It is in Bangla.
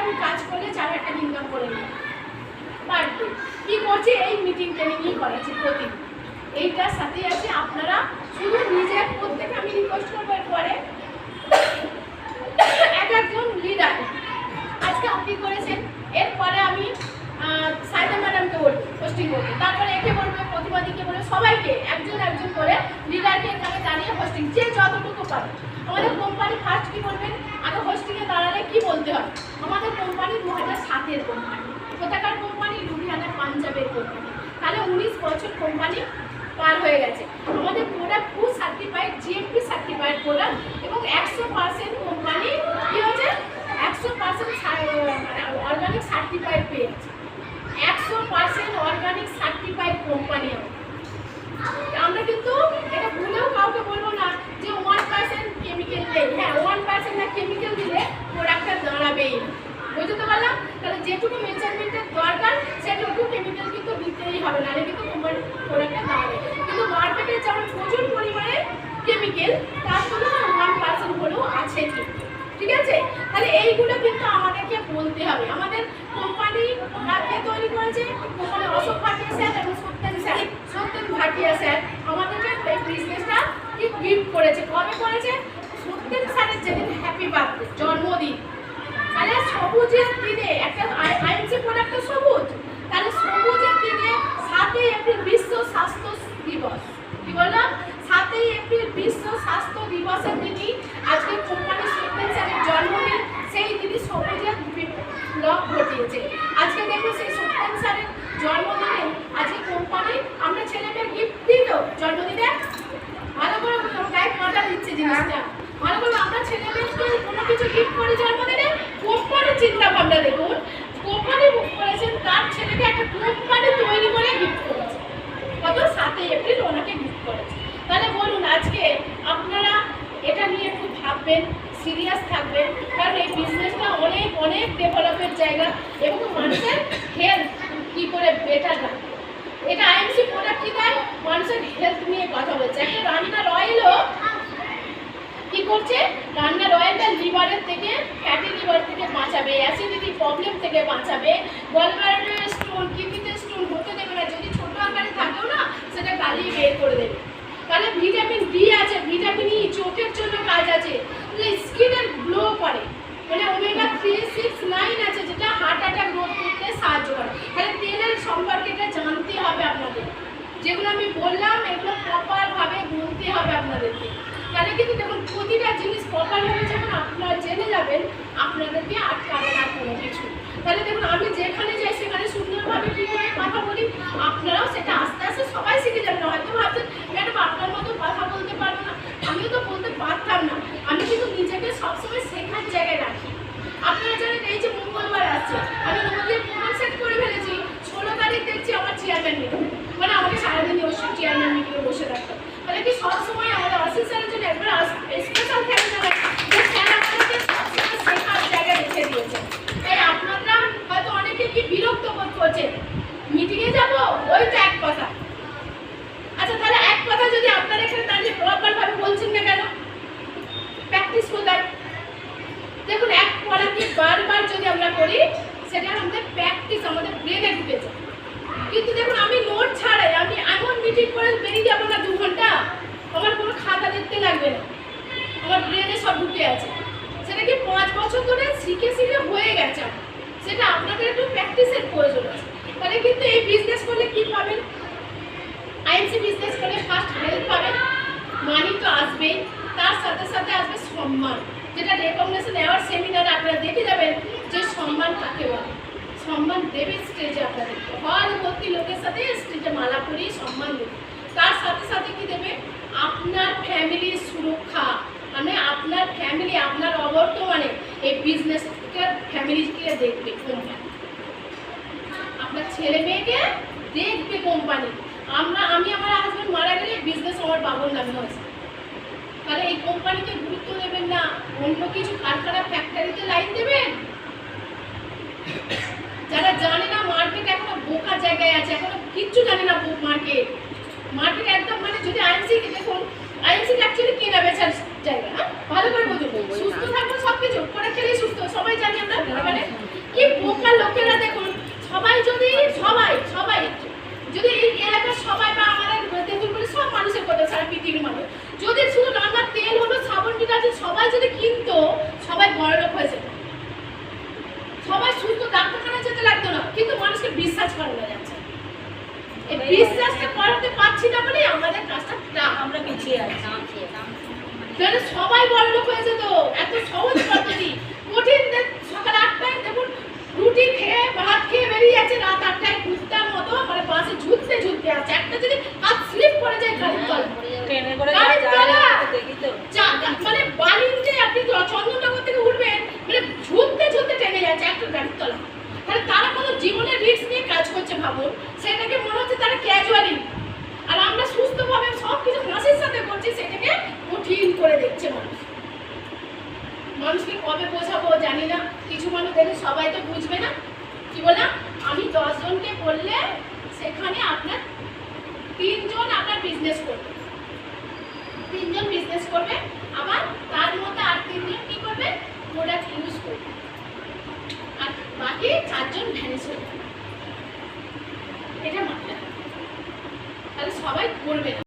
আমি কাজ করলে 4,000 টাকা ইনকাম করে নিই পার ডে। কী করছি? এই মিটিং ট্রেনিংই করাচ্ছি প্রতিদিন। এইটার সাথে আছে আপনারা শুধু নিজের প্রত্যেকে আমি রিকোয়েস্ট করবো এরপরে এক একজন লিডার আজকে আপনি করেছেন, এরপরে আমি সাইদা ম্যাডামকে বলবো হোস্টিং করতে, তারপরে একে বলবো, প্রতিবাদীকে বলবো, সবাইকে একজন একজন করে লিডারকে এখানে দাঁড়িয়ে হোস্টিং যে যতটুকু পারে। আমাদের কোম্পানি ফার্স্ট কী করবেন, আগে হোস্টিংয়ে দাঁড়ালে কী বলতে হয়? আমাদের কোম্পানি 2007-এর কোম্পানি, কোথাকার কোম্পানি? লুধিয়ানা পাঞ্জাবের কোম্পানি। তাহলে 19 বছর কোম্পানি পার হয়ে গেছে। আমাদের product food certified, GMP certified product, এবং 100% কোম্পানি কী হচ্ছে, 100% অর্গানিক সার্টিফাইড পেয়ে আছে। 100% অর্গানিক সার্টিফাইড কোম্পানি আমরা কিন্তু এটা ভুলেও কাউকে বলবো না যে 1% কেমিক্যাল দেয়। হ্যাঁ, 1% না কেমিক্যাল দিলে প্রোডাক্টটা দাঁড়াবেই না। বুঝতে পারলাম? তাহলে যেটুকু মেজারমেন্টের দরকার সেটুকু কেমিক্যাল কিন্তু দিতেই হবে, নাহলে কিন্তু কোম্পানি প্রোডাক্টটা দাঁড়াবে। কিন্তু মার্কেটে যেমন প্রচুর পরিমাণে কেমিক্যাল, তার তুলনায় 1% হলেও আছে ঠিক আছে? তাহলে এইগুলো কিন্তু আমাদেরকে বলতে হবে। আমাদের কোম্পানি কে তৈরি করেছে? কোম্পানি অশোক ভাটিয়া স্যার এবং সত্যেন ভাটিয়া স্যার আমাদেরকে এই বিজনেসটা কি গিফট করেছে। কবে করেছে? সত্যেন স্যারের যেদিন হ্যাপি বার্থডে, জন্মদিন। তাহলে সবুজের দিনে একটা আইএমসি প্রোডাক্ট সবুজ, তাহলে সবুজের দিনে 7ই এপ্রিল বিশ্ব স্বাস্থ্য দিবস। কি বললাম? 7ই এপ্রিল বিশ্ব স্বাস্থ্য দিবসের দিনই আজকে কোম্পানি সত্যেন স্যারের জন্মদিন, সেই দিনই সবুজের বিপ্লব ঘটিয়েছে। আজকে দেখুন সেই সত্যেন স্যারের জন্মদিনে আজকে কোম্পানি আমরা ছেলেমেয়ের গিফট দিই তো জন্মদিনে। ভালো করে গায়ে কাঁটা দিচ্ছে জিনিসটা। ভালো করে আমরা ছেলেমেয়েকে কোনো কিছু গিফট করি জন্মদিনে, কোম্পানির চিন্তা ভাবনা দেখুন। কোম্পানি বুক করেছেন, তার ছেলেকে একটা কোম্পানি তৈরি করে গিফট করেছে। কত? 7ই এপ্রিল ওনাকে গিফট করেছে। তাহলে বলুন আজকে আপনারা এটা নিয়ে একটু ভাববেন, সিরিয়াস থাকবেন, কারণ এই বিজনেসটা অনেক অনেক ডেভেলপের জায়গা এবং মানুষের হেলথ কী করে বেটার রাখবে। এটা আইএমসি প্রোডাক্ট কী দেয়? মানুষের হেলথ নিয়ে কথা বলছে। একটা রান্নার অয়েলও কী করছে? রান্নার অয়েলটা লিভারের থেকে, ফ্যাটি লিভার থেকে বাঁচাবে, অ্যাসিডিটি প্রবলেম থেকে বাঁচাবে, গলব্লাডারে স্টোন, কিডনিতে স্টোন হতে দেবে না। যদি ছোটো আকারে থাকেও না, সেটা গালিয়ে বের করে দেবে। তাহলে ভিটামিন ডি আছে, ভিটামিন ই চোখের জন্য কাজ আছে, স্কিনের গ্লো করে, মানে ওমেগা 3, 6, 9 আছে যেটা হার্ট অ্যাটাক রোধ করতে সাহায্য করে। তাহলে তেলের সম্পর্কে এটা জানতে হবে আপনাদের। যেগুলো আমি বললাম এগুলো প্রপারভাবে গুনতে হবে আপনাদেরকে। তাহলে কিন্তু দেখুন প্রতিটা জিনিস প্রপারভাবে যখন আপনারা জেনে যাবেন, আপনাদেরকে আটকাবে না কোনো কিছু। তাহলে দেখুন আমি যেখানে যাই সেখানে সুন্দরভাবে কী করে কথা বলি, আপনারাও সেটা আস্তে আস্তে সবাই শিখে যাবেন। হয়তো ভাবছেন ম্যাডাম আপনার মতো কথা বলতে পারবো না, আমিও তো বলতে পারতাম না। আমি কিন্তু নিজেকে সবসময় শেখার জায়গায় রাখি। আপনারা জানেন এই যে মঙ্গলবার আসছে, আমি নদীর প্রোগ্রাম সেট করে ফেলেছি। 16 তারিখ দেখছি আমার চেয়ারম্যান মিটিং, মানে আমাকে সারাদিনই ওর চেয়ারম্যান মিটিংয়ে বসে থাকতাম। তাহলে কি সবসময় আমাদের অফিসারের জন্য একবার স্পেশাল থ্যাংক জানাই যে স্যার আমাদেরকে সবসময় শেখার জায়গায় রেখে দিয়েছেন। তাই আপনারা হয়তো অনেকে কি বিরক্ত বোধ করছেন, মিটিংয়ে যাবো ওই তো এক কথা। আচ্ছা তাহলে এক কথা যদি আপনারা এখানে দাঁড়িয়ে প্রপারভাবে বলছেন না কেন? প্র্যাকটিস কোথায়? দেখুন এক পড়াকে বারবার যদি আমরা করি, সেটা আমাদের প্র্যাকটিস আমাদের ব্রেনে ঢুকে যায়। কিন্তু দেখুন আমি নোট ছাড়াই আমি এমন মিটিং করে বেরিয়ে যাবো না 2 ঘন্টা, আমার কোনো খাতা দেখতে লাগবে না, আমার ব্রেনে সব ঢুকে আছে। সেটা কি 5 বছর ধরে শিখে শিখে হয়ে গেছে। সেটা আপনাদের একটু প্র্যাকটিসের প্রয়োজন আছে। তাহলে কিন্তু এই বিজনেস করলে কী পাবেন? আইএমসি বিজনেস করলে ফার্স্ট হেল্প পাবেন, মানি তো আসবেই, তার সাথে সাথে আসবে সম্মান, যেটা রেকগনিশন অ্যাওয়ার্ড সেমিনারে আপনারা দেখে যাবেন যে সম্মান কাকে বলে। সম্মান দেবে স্টেজে, আপনাদেরকে হল ভর্তি লোকের সাথে স্টেজে মালা পরিয়ে সম্মান দেবে। তার সাথে সাথে কি দেবে? আপনার ফ্যামিলির সুরক্ষা, মানে আপনার ফ্যামিলি আপনার অবর্তমানে এই বিজনেসকে ফ্যামিলিকে দেখবে কোম্পানি, আপনার ছেলে মেয়েকে দেখবে কোম্পানি। আমি আমার হাজব্যান্ড মারা গেলে বিজনেস আমার বাবুর নামে হয়েছে। তাহলে এই কোম্পানিকে গুরুত্ব দেবেন না, অন্য কিছু কারখানা ফ্যাক্টরিতে লাইন দেবেন। যারা জানে না মার্কেট এখনো বোকা জায়গায় আছে, এখনো কিচ্ছু জানে না মার্কেট একদম, মানে যদি আইএমসি দেখুন, আইএমসি অ্যাকচুয়ালি কেনা বেচার জায়গা। ভালো করে বুঝুন, সুস্থ থাকবো সব কিছু করে খেলেই সুস্থ, সবাই জানি আমরা। মানে সবাই সবাই যদি এই এলাকার সবাই বা আমাদের তেঁতুলপুরে সব মানুষের কথা, সারা পৃথিবীর মানুষ যদি শুধু রান্নার তেল হলো, সাবন ডিটারজেন্ট সবাই যদি কিনতো, সবাই বড়লোক হয়ে যেত, সবাই সুস্থ ডাক্তারখানায় যেতে লাগতো না। কিন্তু মানুষকে বিশ্বাস করানো যাচ্ছে, এই বিশ্বাসটা করাতে পারছি না বলেই আমাদের কাজটা আমরা পিছিয়ে আছি। তাহলে সবাই বড়লোক হয়ে যেত, এত সহজ পদ্ধতি। কঠিন সকাল 8টায় দেখুন রুটি খেয়ে ভাত খেয়ে বেরিয়ে যাচ্ছে, রাত 8টায় কুত্তার মতো মানে বাসে ঝুলতে ঝুলতে আছে। একটা যদি হাত স্লিপ করে যায় গাড়ির তলা, মানে বালিতে আপনি চন্দননগর থেকে উঠবেন মানে ঝুলতে ঝুলতে টেনে যাচ্ছে একটা গাড়ির তলা। তাহলে তারা কত জীবনের রিস্ক নিয়ে কাজ করছে ভাবুন, সেটাকে মনে হচ্ছে তারা ক্যাজুয়ালি। আর আমরা সুস্থভাবে সব কিছু হাসির সাথে করছি, সেটাকে কঠিন করে দেখছে মানুষ। মানুষকে কবে বোঝাবো জানি না, কিছু মানুষ দেখে সবাই তো বুঝবে না। কি বললাম আমি 10 জনকে বললে সেখানে আপনার 3 জন আপনার বিজনেস করবে, 3 জন বিজনেস করবে, আবার তার মধ্যে আর 3 জন কি করবে, প্রোডাক্ট ইউজ করবে, আর বাকি 4 জন ভ্যানিশ হয়ে যাবে। এটা মাথায় রাখবেন, তাহলে সবাই করবে না।